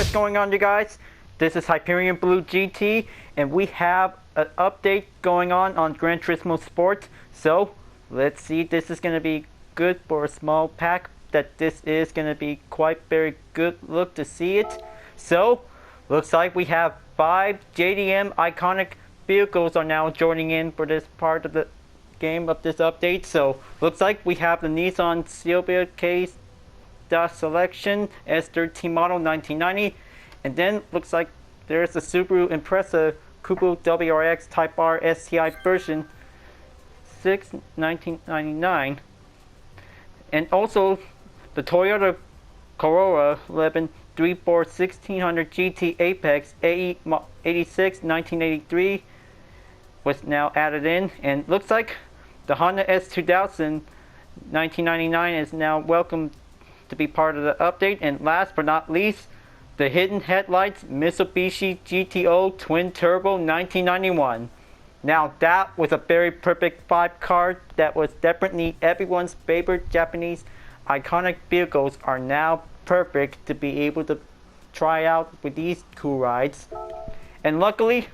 what's going on, you guys? This is Hyperion-Blue-GT, and we have an update going on Gran Turismo Sport. So let's see, this is going to be good for a small pack, that this is going to be quite very good look to see it. So looks like we have 5 JDM iconic vehicles are now joining in for this part of the game of this update. So looks like we have the Nissan Silvia case selection S13 model 1990, and then looks like there's the Subaru Impreza Coupe WRX Type R Sti Version VI 1999, and also the Toyota Corolla Levin 1600 GT Apex AE 86 1983 was now added in, and looks like the Honda S2000 1999 is now welcome to be part of the update. And last but not least, the Hidden Headlights Mitsubishi GTO Twin Turbo 1991. Now that was a very perfect 5 car that was definitely everyone's favorite Japanese iconic vehicles are now perfect to be able to try out with these cool rides. And luckily,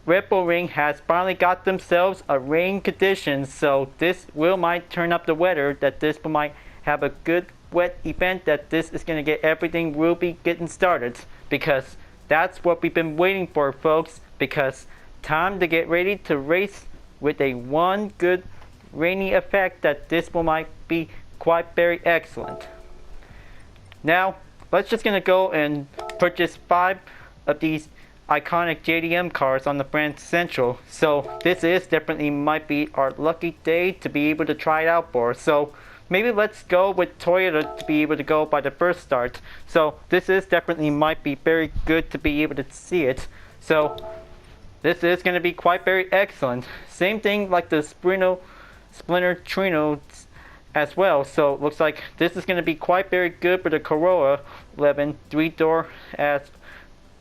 Red Bull Ring has finally got themselves a rain condition, so this might turn up the weather, that this might have a good wet event, that this is going to get everything will be getting started, because that's what we've been waiting for, folks, because time to get ready to race with a one good rainy effect, that this might be quite very excellent. Now let's just going to go and purchase 5 of these iconic JDM cars on the brand Central. So this is definitely might be our lucky day to be able to try it out for. So maybe let's go with Toyota to be able to go by the first start. So this is definitely might be very good to be able to see it. So this is going to be quite very excellent. Same thing like the Sprinter Trueno as well. So looks like this is going to be quite very good for the Corolla Levin 3-door as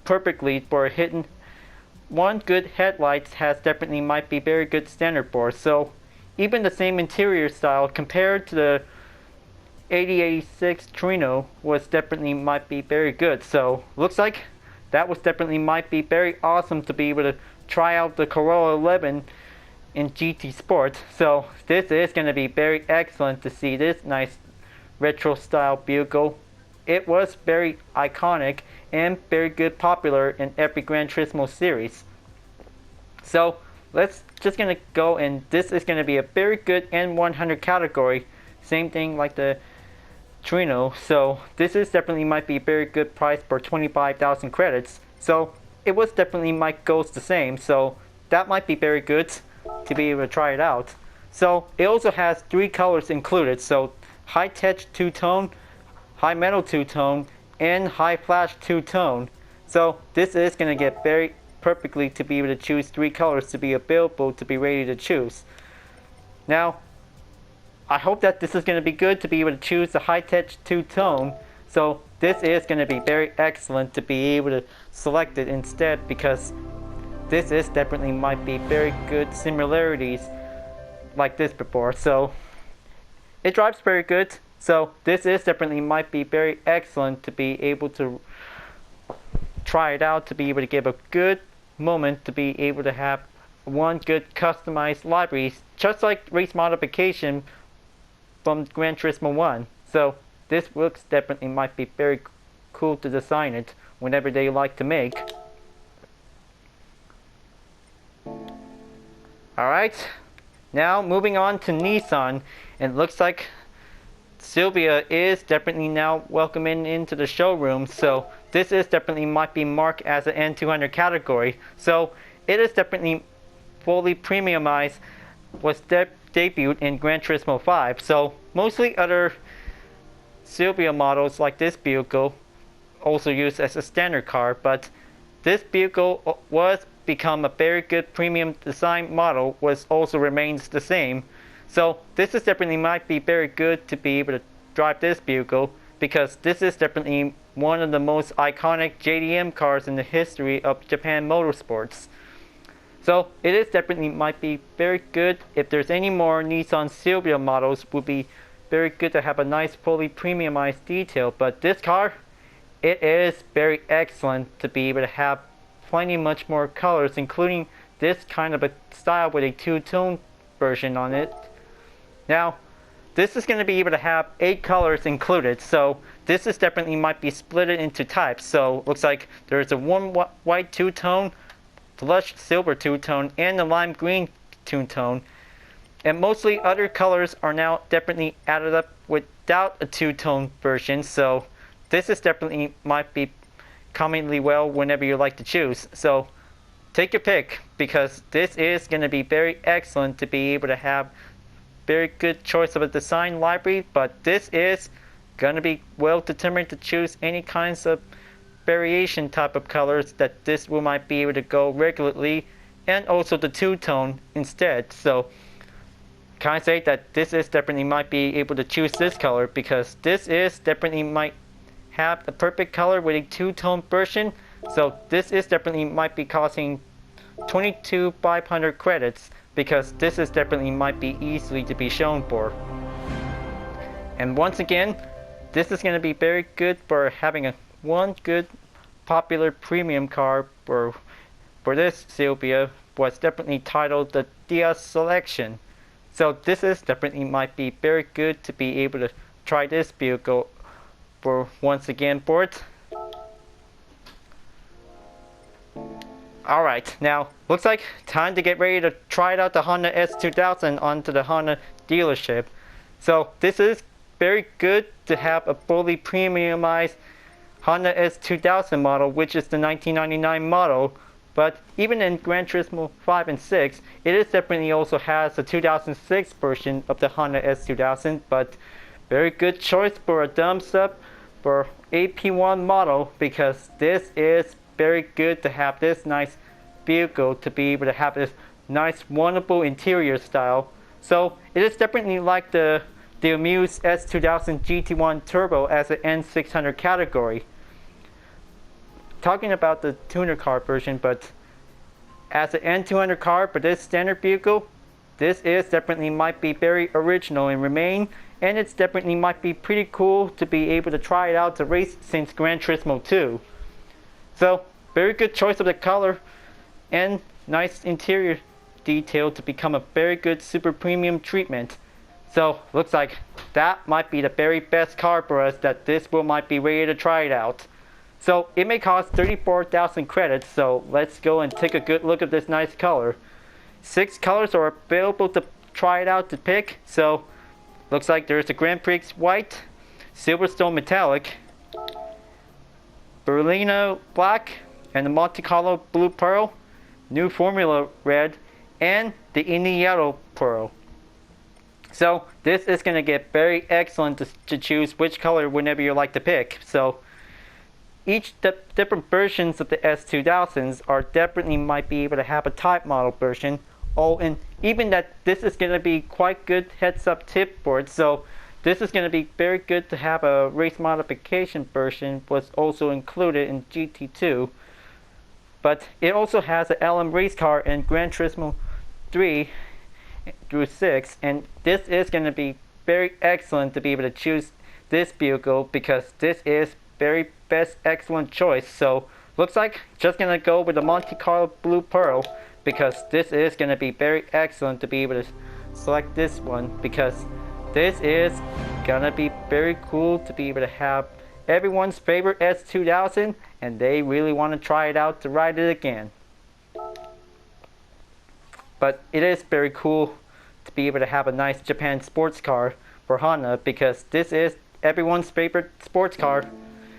perfectly for hidden one good headlights has definitely might be very good standard for. So even the same interior style compared to the 8086 Trueno was definitely might be very good. So looks like that was definitely might be very awesome to be able to try out the Corolla Levin in GT Sport. So this is going to be very excellent to see this nice retro style vehicle. It was very iconic and very good popular in every Gran Turismo series. So let's just gonna go, and this is gonna be a very good N100 category. Same thing like the Trueno. So this is definitely might be a very good price for 25,000 credits. So it was definitely might goes the same. So that might be very good to be able to try it out. So it also has 3 colors included. So high tech 2-tone, high metal 2-tone, and high flash 2-tone. So this is going to get very perfectly to be able to choose 3 colors to be available to be ready to choose. Now I hope that this is going to be good to be able to choose the high tech 2-tone. So this is going to be very excellent to be able to select it instead, because this is definitely might be very good similarities like this before. So it drives very good. So this is definitely might be very excellent to be able to try it out, to be able to give a good moment to be able to have one good customized library, just like race modification from Gran Turismo 1. So this looks definitely might be very cool to design it whenever they like to make. Alright, now moving on to Nissan, and looks like Silvia is definitely now welcoming into the showroom. So this is definitely might be marked as an N200 category. So it is definitely fully premiumized, was debuted in Gran Turismo 5. So mostly other Silvia models like this vehicle also used as a standard car, but this vehicle was become a very good premium design model, was also remains the same. So this is definitely might be very good to be able to drive this vehicle, because this is definitely one of the most iconic JDM cars in the history of Japan motorsports. So it is definitely might be very good. If there's any more Nissan Silvia models, would be very good to have a nice fully premiumized detail, but this car, it is very excellent to be able to have plenty much more colors, including this kind of a style with a two-tone version on it. Now, this is going to be able to have 8 colors included, so this is definitely might be split into types. So looks like there's a warm white two-tone, lush silver two-tone, and a lime green two-tone. And mostly other colors are now definitely added up without a two-tone version, so this is definitely might be commonly well whenever you like to choose. So take your pick, because this is going to be very excellent to be able to have very good choice of a design library, but this is going to be well determined to choose any kinds of variation type of colors that this will might be able to go regularly, and also the two-tone instead. So can I say that this is definitely might be able to choose this color, because this is definitely might have the perfect color with a two-tone version. So this is definitely might be costing 22,500 credits, because this is definitely might be easily to be shown for. And once again, this is going to be very good for having one good popular premium car for this Sylvia was definitely titled the Dia Selection. So this is definitely might be very good to be able to try this vehicle for once again for it. Alright, now looks like time to get ready to try it out the Honda S2000 onto the Honda dealership. So this is very good to have a fully premiumized Honda S2000 model, which is the 1999 model. But even in Gran Turismo 5 and 6, it is definitely also has a 2006 version of the Honda S2000. But very good choice for a thumbs up for AP1 model, because this is very good to have this nice vehicle to be able to have this nice wonderful interior style. So it is definitely like the Amuse S2000 GT1 Turbo as an N600 category. Talking about the tuner car version, but as an N200 car for this standard vehicle, this is definitely might be very original and remain, and it's definitely might be pretty cool to be able to try it out to race since Gran Turismo 2. So very good choice of the color and nice interior detail to become a very good super premium treatment. So looks like that might be the very best car for us that this will might be ready to try it out. So it may cost 34,000 credits, so let's go and take a good look at this nice color. 6 colors are available to try it out to pick. So looks like there's the Grand Prix White, Silverstone Metallic, Berlino Black, and the Monte Carlo Blue Pearl, New Formula Red, and the Indy Yellow Pearl. So this is going to get very excellent to choose which color whenever you like to pick. So each different versions of the S2000s are definitely might be able to have a type model version. Oh, and even that this is going to be quite good heads-up tip for it. So this is going to be very good to have a race modification version was also included in GT2. But it also has an LM race car in Gran Turismo 3 through 6, and this is going to be very excellent to be able to choose this vehicle, because this is very best excellent choice. So looks like just going to go with the Monte Carlo Blue Pearl, because this is going to be very excellent to be able to select this one, because this is going to be very cool to be able to have everyone's favorite S2000, and they really want to try it out to ride it again. But it is very cool to be able to have a nice Japan sports car for Honda, because this is everyone's favorite sports car.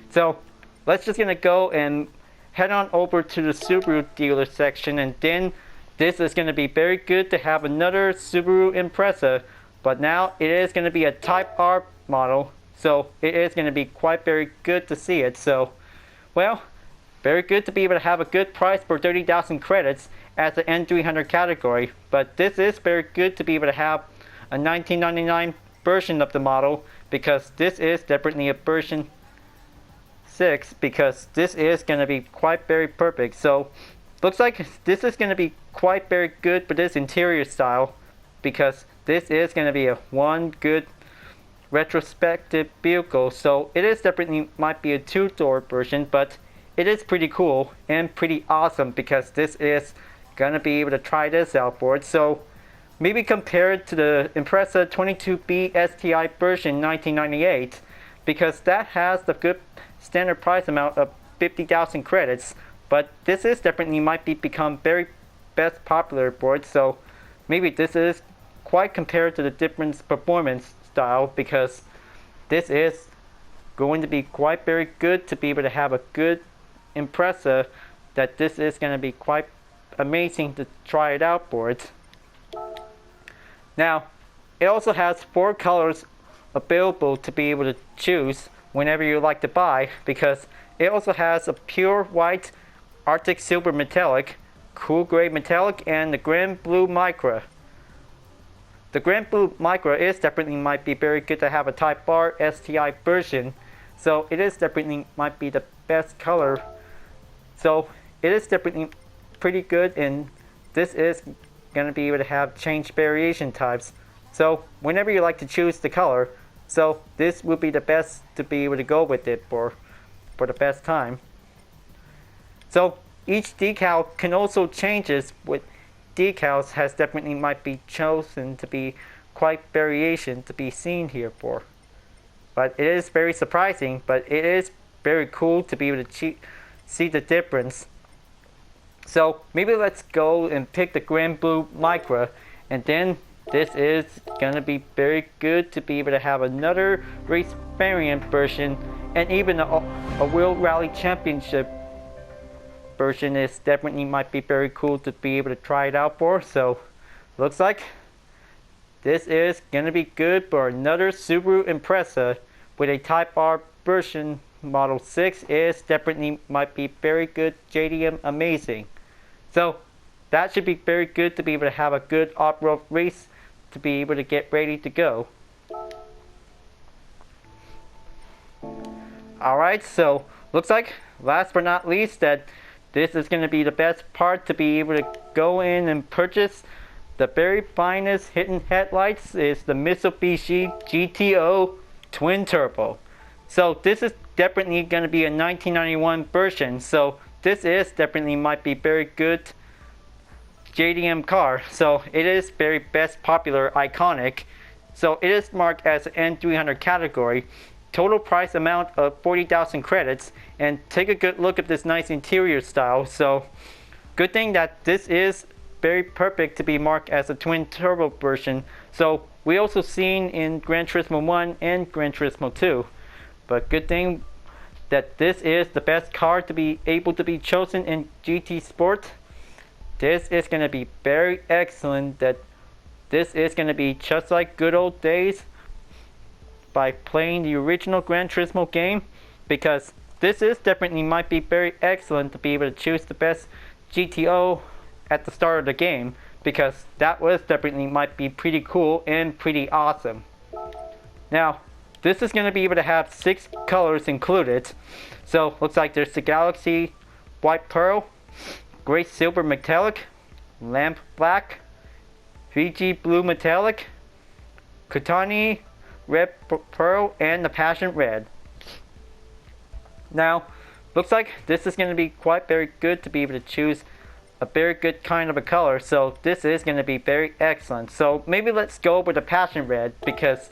So let's just gonna go and head on over to the Subaru dealer section, and then this is gonna be very good to have another Subaru Impreza, but now it is gonna be a Type R model, so it is gonna be quite very good to see it. So well, very good to be able to have a good price for 30,000 credits as an N300 category. But this is very good to be able to have a 1999 version of the model, because this is definitely a version 6, because this is going to be quite very perfect. So looks like this is going to be quite very good for this interior style, because this is going to be a one good retrospective vehicle. So it is definitely might be a two-door version, but it is pretty cool and pretty awesome because this is gonna be able to try this out for it. So maybe compared to the Impreza 22B STI version 1998, because that has the good standard price amount of 50,000 credits, but this is definitely might be become very best popular for it. So maybe this is quite compared to the different performance style, because this is going to be quite very good to be able to have a good Impreza, that this is going to be quite amazing to try it out for it. Now it also has 4 colors available to be able to choose whenever you like to buy, because it also has a pure white, Arctic silver metallic, cool gray metallic, and the Grand Blue Micra. The Grand Blue Micra is definitely might be very good to have a Type R STI version, so it is definitely might be the best color. So it is definitely pretty good, and this is going to be able to have change variation types. So whenever you like to choose the color, so this would be the best to be able to go with it for the best time. So each decal can also changes with decals has definitely might be chosen to be quite variation to be seen here for. But it is very surprising, but it is very cool to be able to see the difference. So maybe let's go and pick the Grand Blue Micra, and then this is gonna be very good to be able to have another race variant version, and even a World Rally Championship version is definitely might be very cool to be able to try it out for. So looks like this is gonna be good for another Subaru Impreza with a Type R version. Model 6 is definitely might be very good JDM amazing. So that should be very good to be able to have a good off-road race to be able to get ready to go. Alright, so looks like last but not least that this is going to be the best part to be able to go in and purchase the very finest hidden headlights is the Mitsubishi GTO Twin Turbo. So this is definitely going to be a 1991 version, so this is definitely might be very good JDM car. So it is very best popular iconic, so it is marked as an N300 category. Total price amount of 40,000 credits, and take a good look at this nice interior style. So good thing that this is very perfect to be marked as a twin turbo version. So we also seen in Gran Turismo 1 and Gran Turismo 2, but good thing that this is the best car to be able to be chosen in GT Sport. This is going to be very excellent, that this is going to be just like good old days by playing the original Gran Turismo game, because this is definitely might be very excellent to be able to choose the best GTO at the start of the game, because that was definitely might be pretty cool and pretty awesome. Now this is going to be able to have 6 colors included. So looks like there's the Galaxy White Pearl, Gray Silver Metallic, Lamp Black, Fiji Blue Metallic, Kutani Red Pearl, and the Passion Red. Now looks like this is going to be quite very good to be able to choose a very good kind of a color, so this is going to be very excellent. So maybe let's go with the Passion Red, because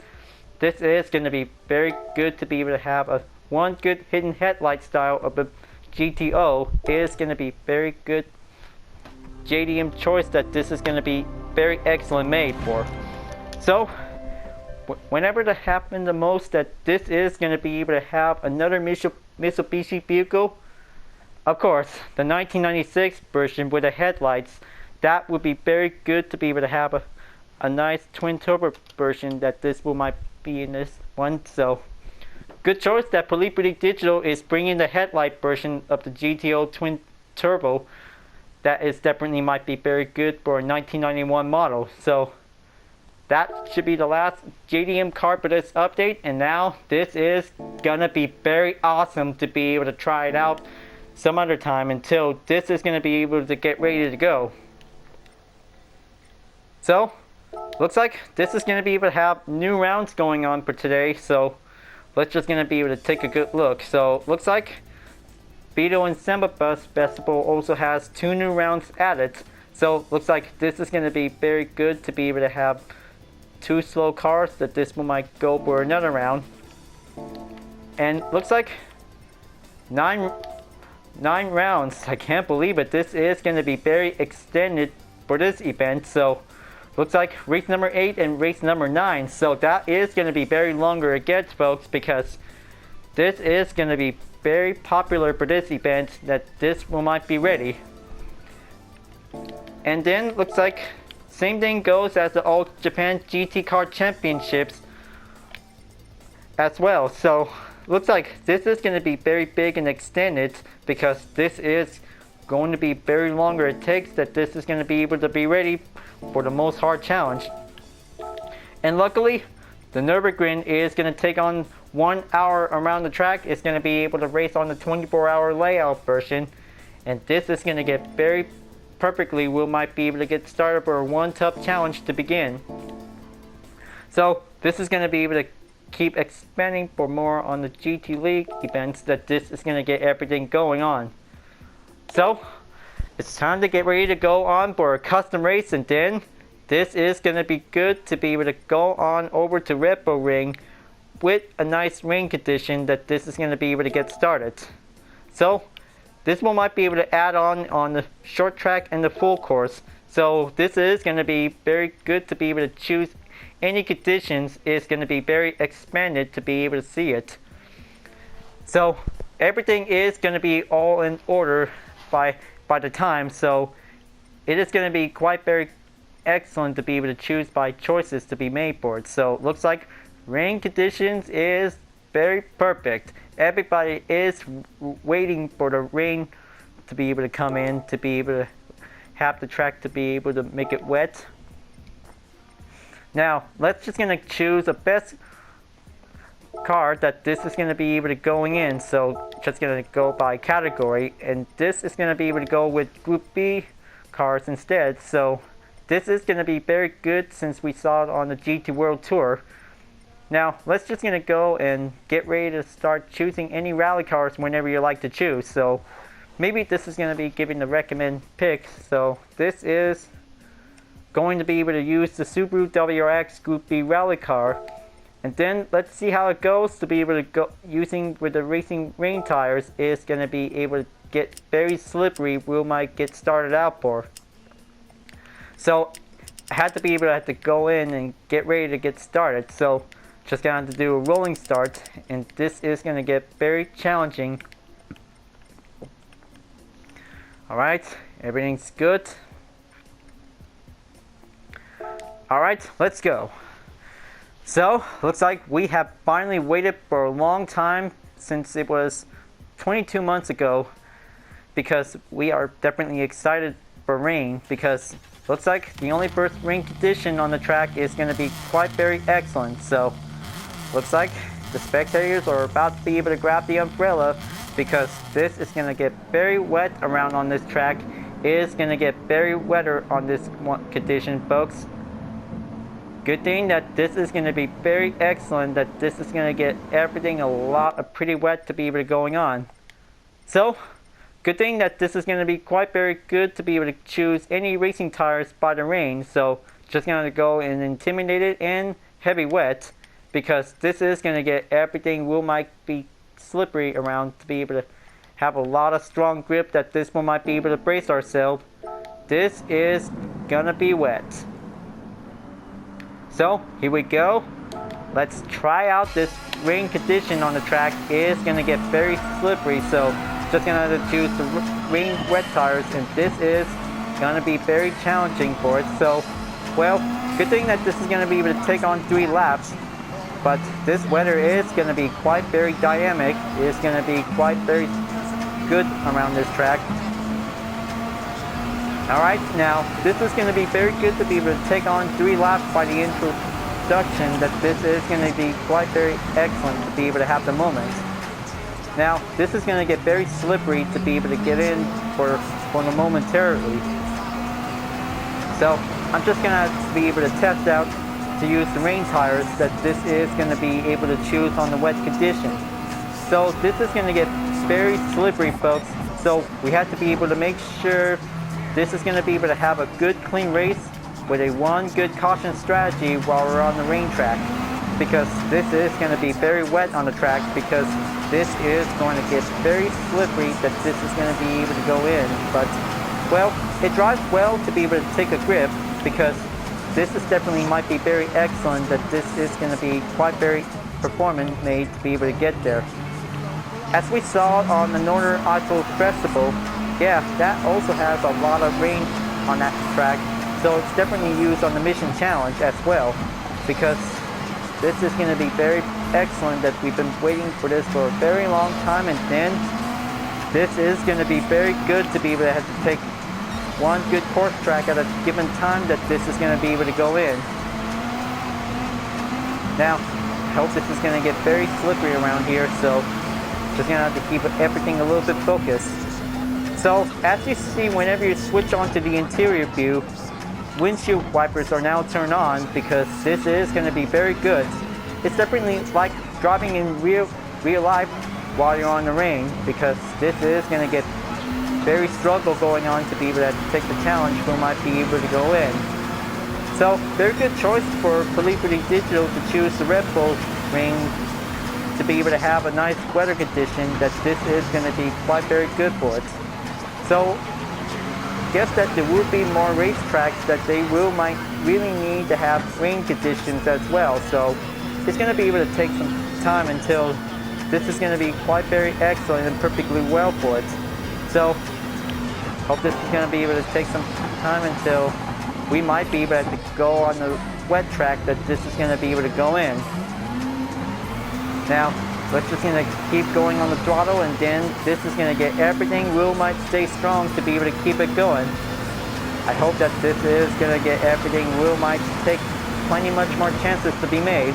this is going to be very good to be able to have a one good hidden headlight style of the GTO. Is going to be very good JDM choice that this is going to be very excellent made for. So whenever that happens the most, that this is going to be able to have another Mitsubishi vehicle, of course the 1996 version with the headlights, that would be very good to be able to have a nice twin turbo version that this will might be in this one. So good choice that Polypody Digital is bringing the headlight version of the GTO Twin Turbo. That is definitely might be very good for a 1991 model. So that should be the last JDM car for this update, and now this is gonna be very awesome to be able to try it out some other time until this is gonna be able to get ready to go. So looks like this is going to be able to have new rounds going on for today, so let's just going to be able to take a good look. So looks like Beetle and Samba Bus Festival also has 2 new rounds added. So looks like this is going to be very good to be able to have 2 slow cars that this one might go for another round. And looks like 9 rounds. I can't believe it. This is going to be very extended for this event. So looks like race number 8 and race number 9. So that is going to be very longer again, folks, because this is going to be very popular for this event, that this one might be ready. And then looks like same thing goes as the All Japan GT Car Championships as well. So looks like this is going to be very big and extended, because this is going to be very longer it takes, that this is going to be able to be ready for the most hard challenge. And luckily the Nürburgring is going to take on 1 hour around the track. It's going to be able to race on the 24-hour layout version, and this is going to get very perfectly. We might be able to get started for one tough challenge to begin. So this is going to be able to keep expanding for more on the GT League events, that this is going to get everything going on. So it's time to get ready to go on for a custom race, and then this is going to be good to be able to go on over to Red Bull Ring with a nice ring condition, that this is going to be able to get started. So this one might be able to add on the short track and the full course. So this is going to be very good to be able to choose any conditions. Is going to be very expanded to be able to see it. So everything is going to be all in order by the time. So it is going to be quite very excellent to be able to choose by choices to be made for it. So it looks like rain conditions is very perfect. Everybody is waiting for the rain to be able to come in, to be able to have the track to be able to make it wet. Now let's just gonna choose the best car that this is gonna be able to going in. So just gonna go by category, and this is gonna be able to go with Group B cars instead. So this is going to be very good, since we saw it on the GT World Tour. Now let's just going to go and get ready to start choosing any rally cars whenever you like to choose. So maybe this is going to be giving the recommend picks. So this is going to be able to use the Subaru WRX Group B rally car. And then let's see how it goes to be able to go using with the racing rain tires. Is going to be able to get very slippery. We might get started out for. So I had to be able to go in and get ready to get started. So just going to do a rolling start, and this is going to get very challenging. Alright, everything's good. Alright, let's go. So looks like we have finally waited for a long time, since it was 22 months ago, because we are definitely excited for rain, because looks like the only first rain condition on the track is going to be quite very excellent. So looks like the spectators are about to be able to grab the umbrella, because this is going to get very wet around on this track. It is going to get very wetter on this one condition, folks. Good thing that this is going to be very excellent, that this is going to get everything a lot of pretty wet to be able to going on. So good thing that this is going to be quite very good to be able to choose any racing tires by the rain. So just going to go and intimidate it in heavy wet, because this is going to get everything might be slippery around, to be able to have a lot of strong grip, that this one might be able to brace ourselves. This is going to be wet. So here we go. Let's try out this rain condition on the track. It is going to get very slippery. So just going to choose the rain wet tires, and this is going to be very challenging for it. So, well, good thing that this is going to be able to take on 3 laps, but this weather is going to be quite very dynamic. It's going to be quite very good around this track. Alright, now this is going to be very good to be able to take on 3 laps by the introduction, that this is going to be quite very excellent to be able to have the moment. Now, this is going to get very slippery to be able to get in for momentarily. So I'm just gonna be able to test out to use the rain tires that this is gonna be able to choose on the wet conditions. So this is gonna get very slippery, folks. So we have to be able to make sure this is gonna be able to have a good clean race with a one good caution strategy while we're on the rain track, because this is going to be very wet on the track, because this is going to get very slippery that this is going to be able to go in. But well, it drives well to be able to take a grip, because this is definitely might be very excellent that this is going to be quite very performance made to be able to get there. As we saw on the Northern Auto Festival, yeah, that also has a lot of rain on that track. So it's definitely used on the Mission Challenge as well, because this is going to be very excellent that we've been waiting for this for a very long time, and then this is going to be very good to be able to have to take one good course track at a given time that this is going to be able to go in. Now, I hope this is going to get very slippery around here, so just going to have to keep everything a little bit focused. So as you see, whenever you switch onto the interior view, windshield wipers are now turned on, because this is going to be very good. It's definitely like driving in real life while you're on the rain, because this is going to get very struggle going on to be able to take the challenge who might be able to go in. So very good choice for Liberty Digital to choose the Red Bull ring to be able to have a nice weather condition that this is going to be quite very good for it. So guess that there will be more racetracks that they might really need to have rain conditions as well. So it's going to be able to take some time until this is going to be quite very excellent and perfectly well for it. So hope this is going to be able to take some time until we might be able to go on the wet track that this is going to be able to go in. Now let's just going to keep going on the throttle, and then this is going to get everything wheel might stay strong to be able to keep it going. I hope that this is going to get everything wheel might take plenty much more chances to be made.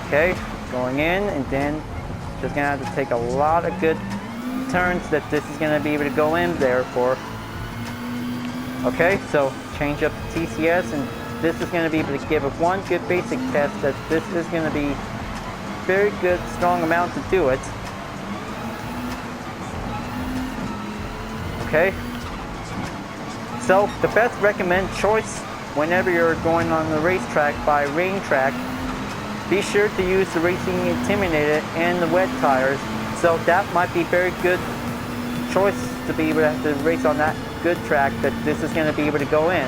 Okay, going in, and then just going to have to take a lot of good turns that this is going to be able to go in there for. Okay, so change up the TCS, and this is going to be able to give it one good basic test that this is going to be very good strong amount to do it. Okay, so the best recommend choice whenever you're going on the racetrack by rain track, be sure to use the Racing Intimidator and the wet tires. So that might be very good choice to be able to have to race on that good track that this is going to be able to go in.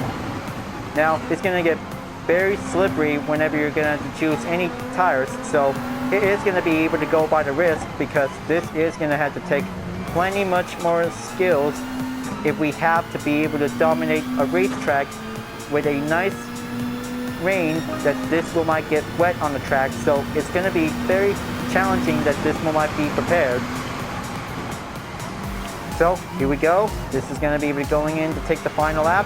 Now it's going to get very slippery whenever you're going to have to choose any tires, so it is going to be able to go by the risk, because this is going to have to take plenty much more skills if we have to be able to dominate a racetrack with a nice rain that this will might get wet on the track. So it's going to be very challenging that this will might be prepared. So here we go. This is going to be able to going in to take the final lap.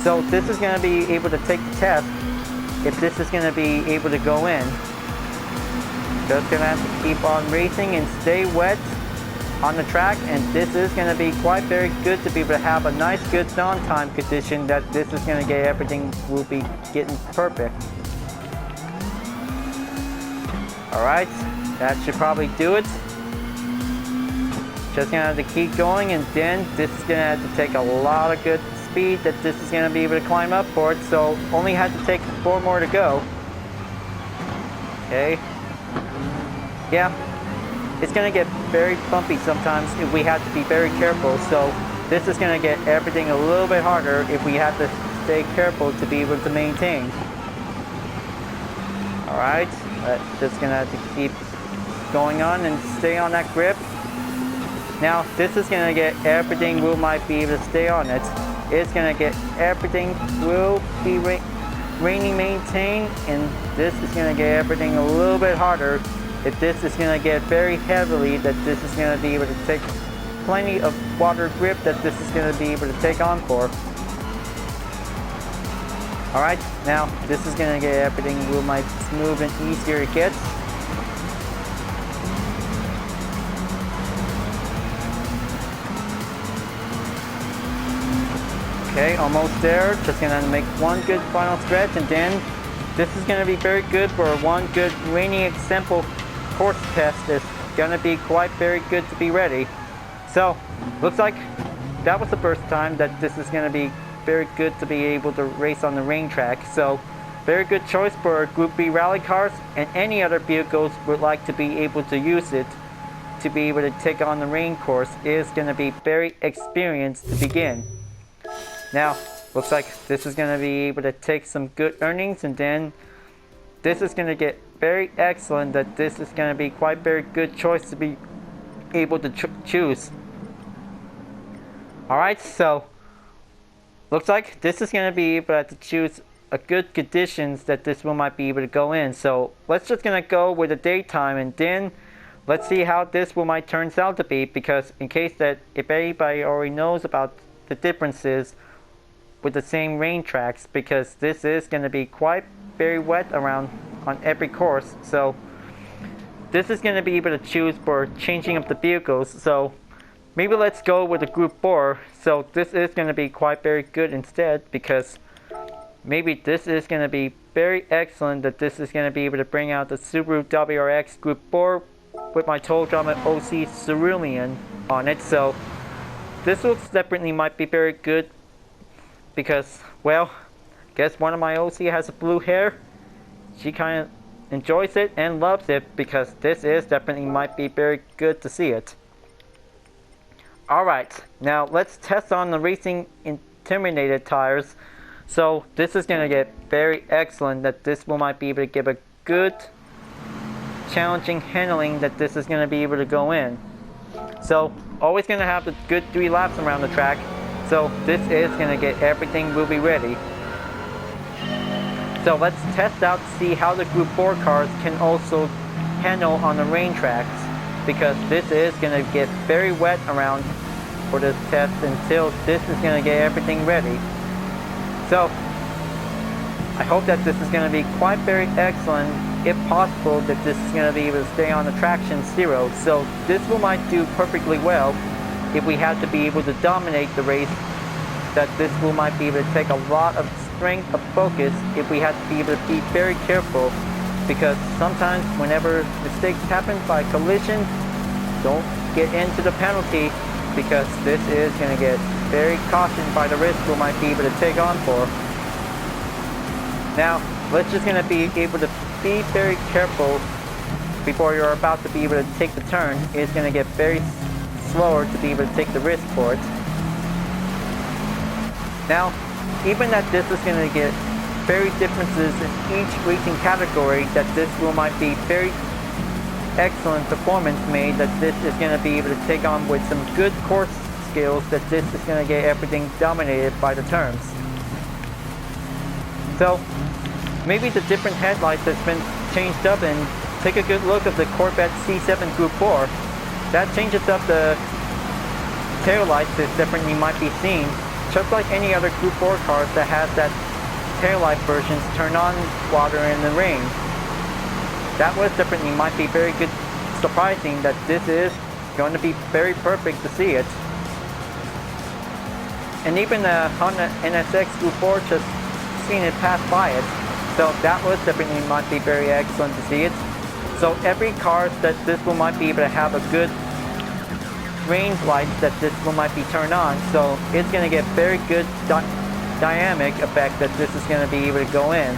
So this is going to be able to take the test if this is going to be able to go in. Just going to have to keep on racing and stay wet on the track, and this is going to be quite very good to be able to have a nice good downtime condition that this is going to get everything will be getting perfect. Alright, that should probably do it. Just going to have to keep going, and then this is going to have to take a lot of good speed that this is going to be able to climb up for it. So only had to take 4 more to go. Okay. Yeah, it's going to get very bumpy sometimes if we have to be very careful. So this is going to get everything a little bit harder if we have to stay careful to be able to maintain. Alright, just going to have to keep going on and stay on that grip. Now this is going to get everything we might be able to stay on it. It's going to get everything will be raining maintained, and this is going to get everything a little bit harder. If this is going to get very heavily, that this is going to be able to take plenty of water grip that this is going to be able to take on for. Alright, now this is going to get everything a little more smooth and easier it gets. Okay, almost there. Just gonna make one good final stretch, and then this is gonna be very good for one good rainy example course test. It's gonna be quite very good to be ready. So, looks like that was the first time that this is gonna be very good to be able to race on the rain track. So, very good choice for Group B rally cars, and any other vehicles would like to be able to use it to be able to take on the rain course is gonna be very experienced to begin. Now, looks like this is going to be able to take some good earnings, and then this is going to get very excellent. That this is going to be quite very good choice to be able to choose. Alright, so looks like this is going to be able to choose a good conditions that this one might be able to go in. So let's just going to go with the daytime, and then let's see how this one might turns out to be, because in case that if anybody already knows about the differences with the same rain tracks, because this is going to be quite very wet around on every course. So this is going to be able to choose for changing up the vehicles. So maybe let's go with the Group 4. So this is going to be quite very good instead, because maybe this is going to be very excellent. That this is going to be able to bring out the Subaru WRX Group 4 with my Total Drama OC Cerulean on it. So this looks definitely might be very good, because, well, guess one of my OC has a blue hair. She kind of enjoys it and loves it, because this is definitely might be very good to see it. Alright, now let's test on the Racing Intimidated tires. So this is going to get very excellent. That this will might be able to give a good challenging handling, that this is going to be able to go in. So always going to have the good 3 laps around the track. So this is going to get everything will be ready. So let's test out to see how the Group 4 cars can also handle on the rain tracks, because this is going to get very wet around for this test until this is going to get everything ready. So I hope that this is going to be quite very excellent. If possible, that this is going to be able to stay on the traction 0. So this will might do perfectly well if we have to be able to dominate the race. That this will might be able to take a lot of strength of focus if we have to be able to be very careful, because sometimes whenever mistakes happen by collision, don't get into the penalty, because this is going to get very cautioned by the risk we might be able to take on for. Now let's just going to be able to be very careful before you're about to be able to take the turn. It's going to get very slower to be able to take the risk for it. Now, even that this is going to get very differences in each racing category, that this will might be very excellent performance made, that this is going to be able to take on with some good course skills, that this is going to get everything dominated by the turns. So maybe the different headlights that's been changed up, and take a good look at the Corvette C7 Group 4. That changes up the tail lights that definitely might be seen, just like any other Group 4 cars that has that tail light versions turn on while they're in the rain. That was definitely might be very good, surprising that this is going to be very perfect to see it. And even the Honda NSX Group 4, just seeing it pass by it. So that was definitely might be very excellent to see it. So every car that this will might be able to have a good range lights that this will might be turned on. So it's going to get very good dynamic effect that this is going to be able to go in.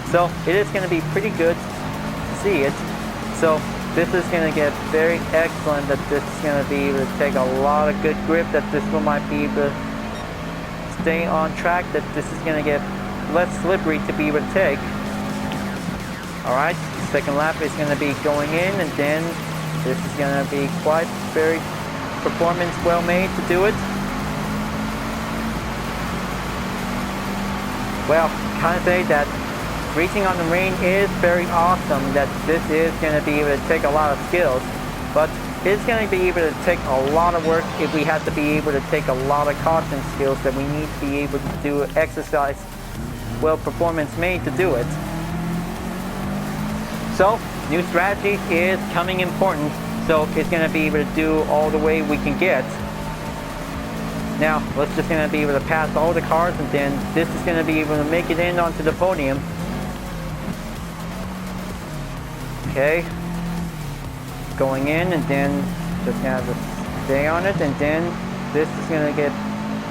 So it is going to be pretty good to see it. So this is going to get very excellent, that this is going to be able to take a lot of good grip, that this one might be able to stay on track, that this is going to get less slippery to be able to take. Alright, second lap is going to be going in, and then this is going to be quite very performance well made to do it. Well, kind of say that racing on the rain is very awesome, that this is going to be able to take a lot of skills, but it's going to be able to take a lot of work if we have to be able to take a lot of caution skills, that we need to be able to do exercise well performance made to do it. So new strategies is coming important, so it's going to be able to do all the way we can get. Now, let's just gonna be able to pass all the cars, and then this is gonna be able to make it in onto the podium. Okay. Going in, and then just gonna have to stay on it, and then this is gonna get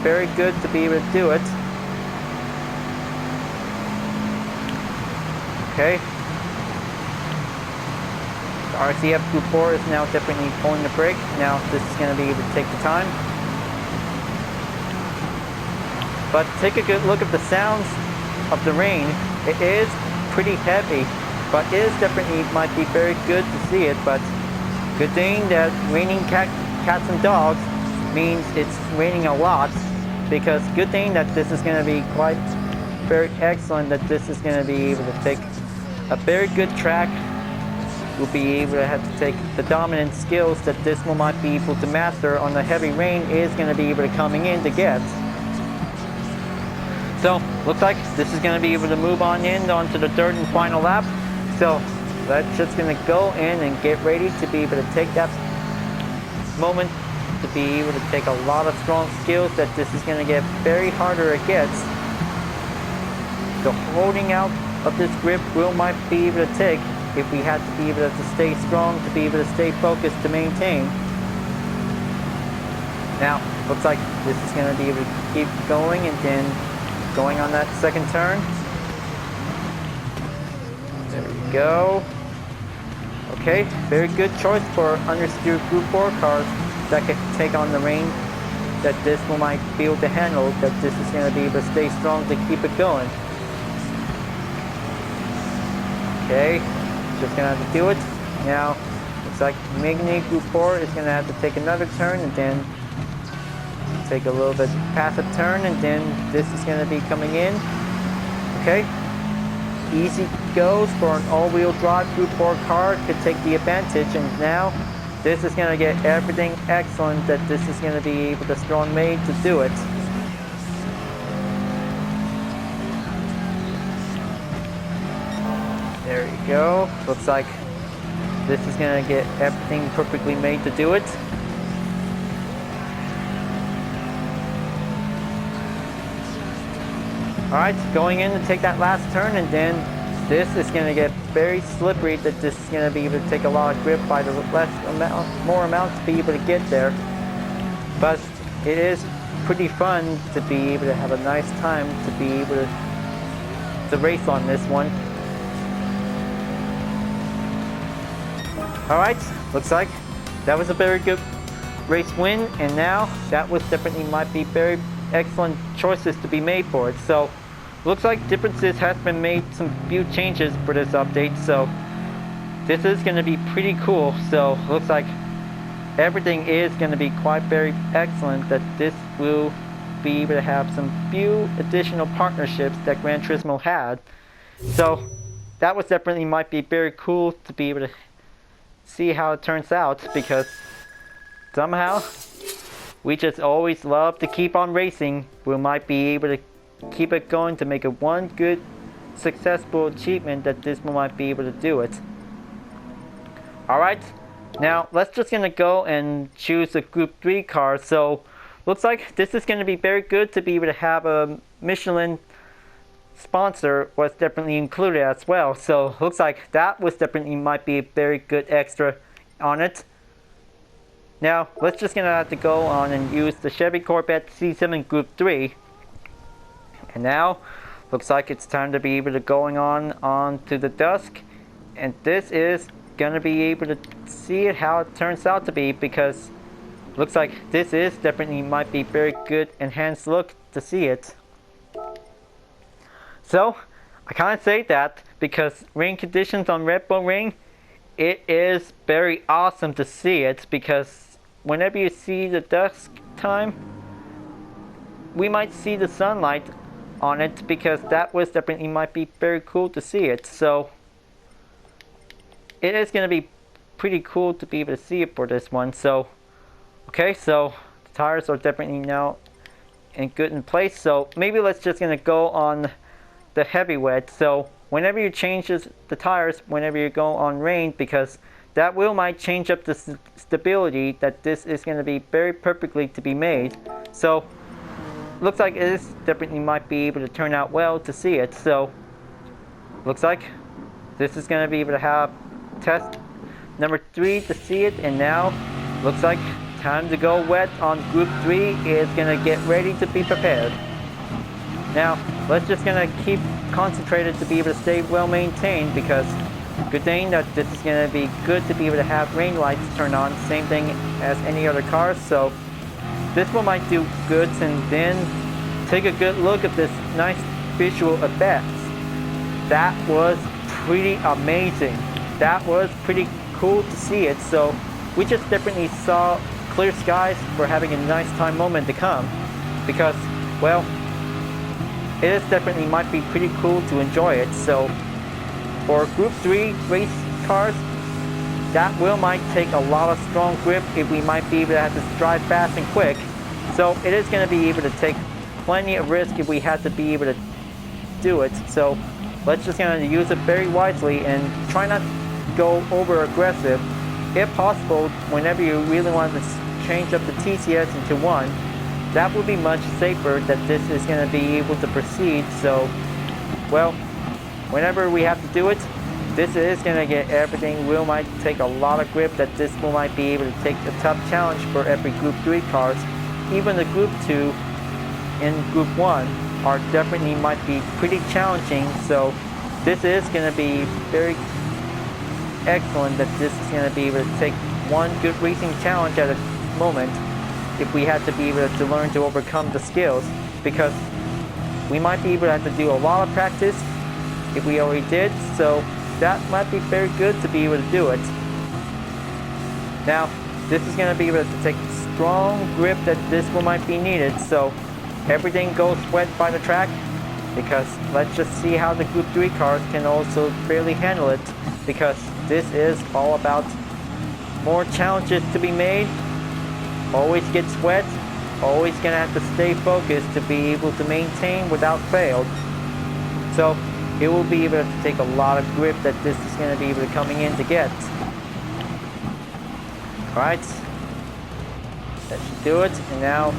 very good to be able to do it. Okay. The RCF Group 4 is now definitely pulling the brake. Now this is going to be able to take the time. But take a good look at the sounds of the rain. It is pretty heavy, but it is definitely might be very good to see it. But good thing that raining cats and dogs means it's raining a lot, because good thing that this is going to be quite very excellent, that this is going to be able to take a very good track. We'll be able to have to take the dominant skills that this one might be able to master on the heavy rain is going to be able to coming in to get. So looks like this is going to be able to move on in onto the third and final lap. So that's just going to go in and get ready to be able to take that moment, to be able to take a lot of strong skills that this is going to get very harder against. The holding out of this grip will might be able to take if we had to be able to stay strong, to be able to stay focused, to maintain. Now, looks like this is going to be able to keep going, and then going on that second turn. There we go. Okay, very good choice for understeer Group 4 cars that can take on the rain, that this one might be able to handle, that this is going to be able to stay strong to keep it going. Okay, just going to have to do it. Now, looks like Migny Group 4 is going to have to take another turn, and then take a little bit passive turn, and then this is going to be coming in. Okay, easy goes for an all-wheel drive Group 4 car to take the advantage, and now this is going to get everything excellent, that this is going to be able to strong made to do it. There you go. Looks like this is going to get everything perfectly made to do it. Alright, going in to take that last turn, and then this is going to get very slippery, that this is going to be able to take a lot of grip by the more amount to be able to get there. But it is pretty fun to be able to have a nice time to be able to race on this one. Alright, looks like that was a very good race win, and now that was definitely might be very excellent choices to be made for it. So looks like differences has been made, some few changes for this update, so this is going to be pretty cool. So looks like everything is going to be quite very excellent, that this will be able to have some few additional partnerships that Gran Turismo had. So that was definitely might be very cool to be able to see how it turns out, because somehow we just always love to keep on racing. We might be able to keep it going to make it one good successful achievement, that this one might be able to do it. Alright, now let's just gonna go and choose a Group 3 car. So looks like this is gonna be very good to be able to have a Michelin sponsor was definitely included as well. So looks like that was definitely might be a very good extra on it. Now let's just gonna have to go on and use the Chevy Corvette C7 Group 3. And now looks like it's time to be able to going on to the dusk, and this is gonna be able to see it how it turns out to be, because looks like this is definitely might be very good enhanced look to see it. So I can't say that, because rain conditions on Red Bull Ring, it is very awesome to see it, because whenever you see the dusk time, we might see the sunlight on it, because that was definitely might be very cool to see it. So it is going to be pretty cool to be able to see it for this one. So okay, so the tires are definitely now in place. So maybe let's just going to go on the heavy wet. So whenever you change the tires, whenever you go on rain, because that will might change up the stability, that this is going to be very perfectly to be made. So looks like it definitely might be able to turn out well to see it. So looks like this is going to be able to have test number 3 to see it, and now looks like time to go wet on Group 3 is going to get ready to be prepared. Now let's just going to keep concentrated to be able to stay well maintained, because good thing that this is going to be good to be able to have rain lights turn on, same thing as any other cars. So this one might do good, and then take a good look at this nice visual effects. That was pretty amazing. That was pretty cool to see it. So we just definitely saw clear skies for having a nice time moment to come, because, well, it is definitely might be pretty cool to enjoy it. So for Group 3 race cars, that might take a lot of strong grip if we might be able to have to drive fast and quick. So it is going to be able to take plenty of risk if we had to be able to do it. So let's just going to use it very wisely and try not to go over aggressive. If possible, whenever you really want to change up the TCS into 1, that would be much safer that this is going to be able to proceed. So, well, whenever we have to do it, this is going to get everything. We might take a lot of grip, that this will might be able to take a tough challenge for every Group 3 cars. Even the Group 2 and Group 1 are definitely might be pretty challenging. So this is going to be very excellent that this is going to be able to take one good racing challenge at a moment, if we had to be able to learn to overcome the skills, because we might be able to have to do a lot of practice if we already did. So that might be very good to be able to do it. Now this is going to be able to take strong grip, that this will might be needed. So everything goes wet by the track, because let's just see how the Group 3 cars can also barely handle it, because this is all about more challenges to be made. Always gets wet, always gonna have to stay focused to be able to maintain without fail. So it will be able to take a lot of grip that this is gonna be able to coming in to get. Alright, that should do it. And now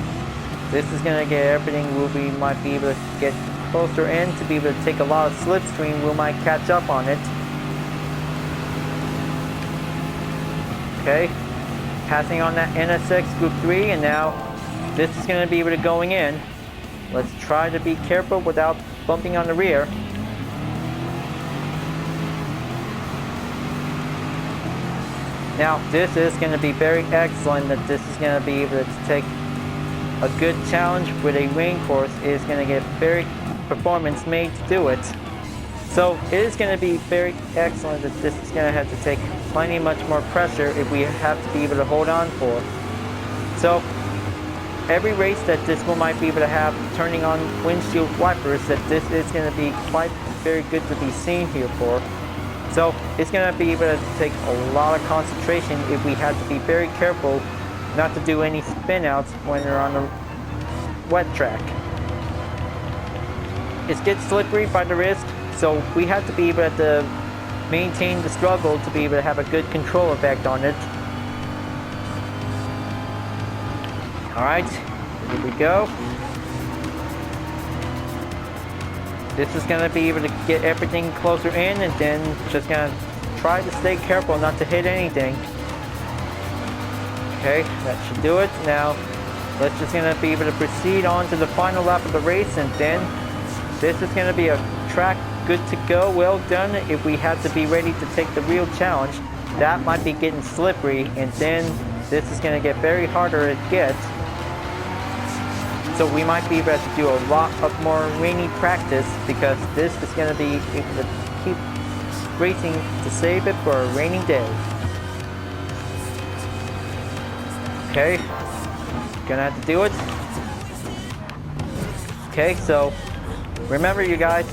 this is gonna get everything. We might be able to get closer in to be able to take a lot of slipstream. We might catch up on it. Okay, passing on that NSX Group 3, and now this is going to be able to going in. Let's try to be careful without bumping on the rear. Now this is going to be very excellent, that this is going to be able to take a good challenge with a rain course. It is going to get very performance made to do it. So it is going to be very excellent that this is going to have to take plenty much more pressure if we have to be able to hold on for. So every race that this one might be able to have turning on windshield wipers, that this is going to be quite very good to be seen here for. So it's going to be able to take a lot of concentration if we have to be very careful not to do any spin outs when they're on the wet track. It gets slippery by the wrist, so we have to be able to maintain the struggle to be able to have a good control effect on it. Alright, here we go. This is going to be able to get everything closer in, and then just going to try to stay careful not to hit anything. Okay, that should do it. Now let's just going to be able to proceed on to the final lap of the race, and then this is going to be a track good to go, well done. If we have to be ready to take the real challenge, that might be getting slippery, and then this is going to get very harder to get. So we might be able to do a lot of more rainy practice, because this is going to be able to keep racing to save it for a rainy day. Okay, gonna have to do it. Okay, so remember you guys,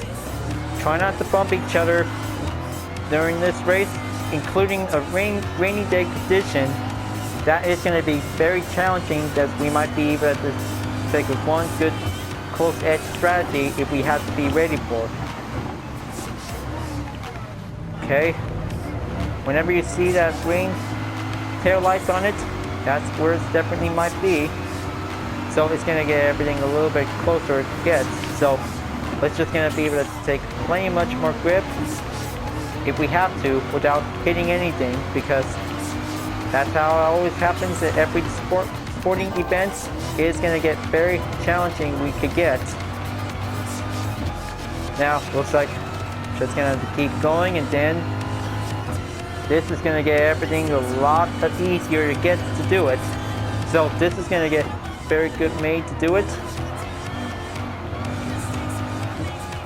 try not to bump each other during this race, including a rainy day condition. That is going to be very challenging, that we might be able to take one good close edge strategy if we have to be ready for. Okay, whenever you see that green tail lights on it, that's where it definitely might be. so it's gonna get everything a little bit closer it gets. So let's just gonna be able to take plenty much more grip if we have to without hitting anything, because that's how it always happens at every sporting event. It's gonna get very challenging we could get. Now looks like just gonna keep going, and then this is gonna get everything a lot easier to get to do it. So this is gonna get very good made to do it.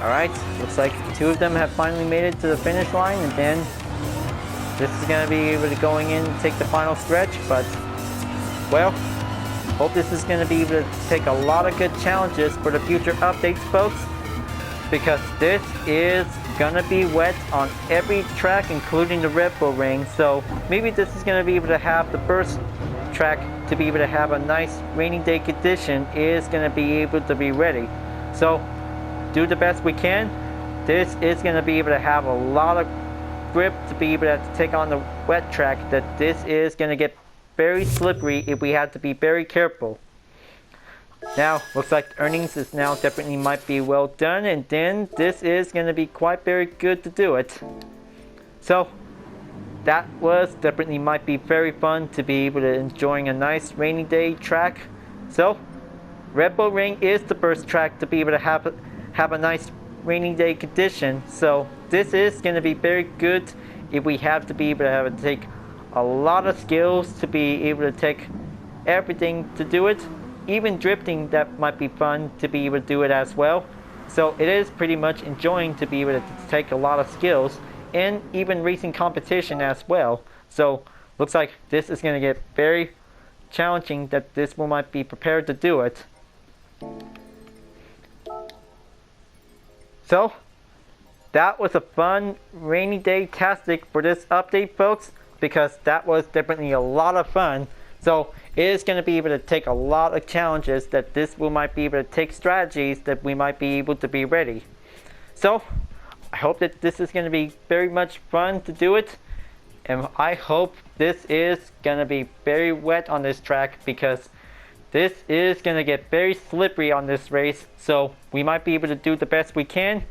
Alright, looks like two of them have finally made it to the finish line, and then this is gonna be able to going in and take the final stretch. But well, hope this is gonna be able to take a lot of good challenges for the future updates, folks, because this is gonna be wet on every track, including the Red Bull Ring. So maybe this is gonna be able to have the first track to be able to have a nice rainy day condition is gonna be able to be ready. So do the best we can. This is gonna be able to have a lot of grip to be able to take on the wet track. That this is gonna get very slippery if we have to be very careful. Now looks like the earnings is now definitely might be well done, and then this is going to be quite very good to do it. So that was definitely might be very fun to be able to enjoying a nice rainy day track. So Red Bull Ring is the first track to be able to have a nice rainy day condition. So this is going to be very good if we have to be able to have to take a lot of skills to be able to take everything to do it. Even drifting, that might be fun to be able to do it as well. So it is pretty much enjoying to be able to take a lot of skills, and even racing competition as well. So looks like this is going to get very challenging, that this one might be prepared to do it. So that was a fun rainy day tastic for this update, folks, because that was definitely a lot of fun. So it is going to be able to take a lot of challenges, that this will might be able to take strategies that we might be able to be ready. So I hope that this is going to be very much fun to do it, and I hope this is going to be very wet on this track, because this is going to get very slippery on this race. So we might be able to do the best we can,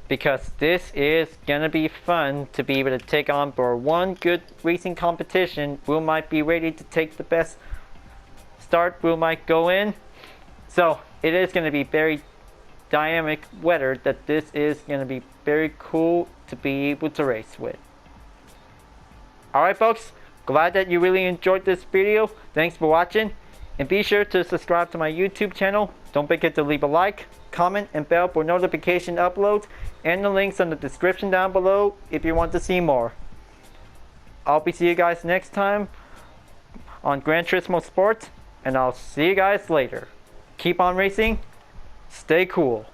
because this is gonna be fun to be able to take on for one good racing competition. We might be ready to take the best start we might go in. So it is gonna be very dynamic weather, that this is gonna be very cool to be able to race with. Alright folks, glad that you really enjoyed this video. Thanks for watching, and be sure to subscribe to my YouTube channel. Don't forget to leave a like, comment, and bell for notification uploads, and the links in the description down below if you want to see more. I'll be seeing you guys next time on Gran Turismo Sports, and I'll see you guys later. Keep on racing, stay cool.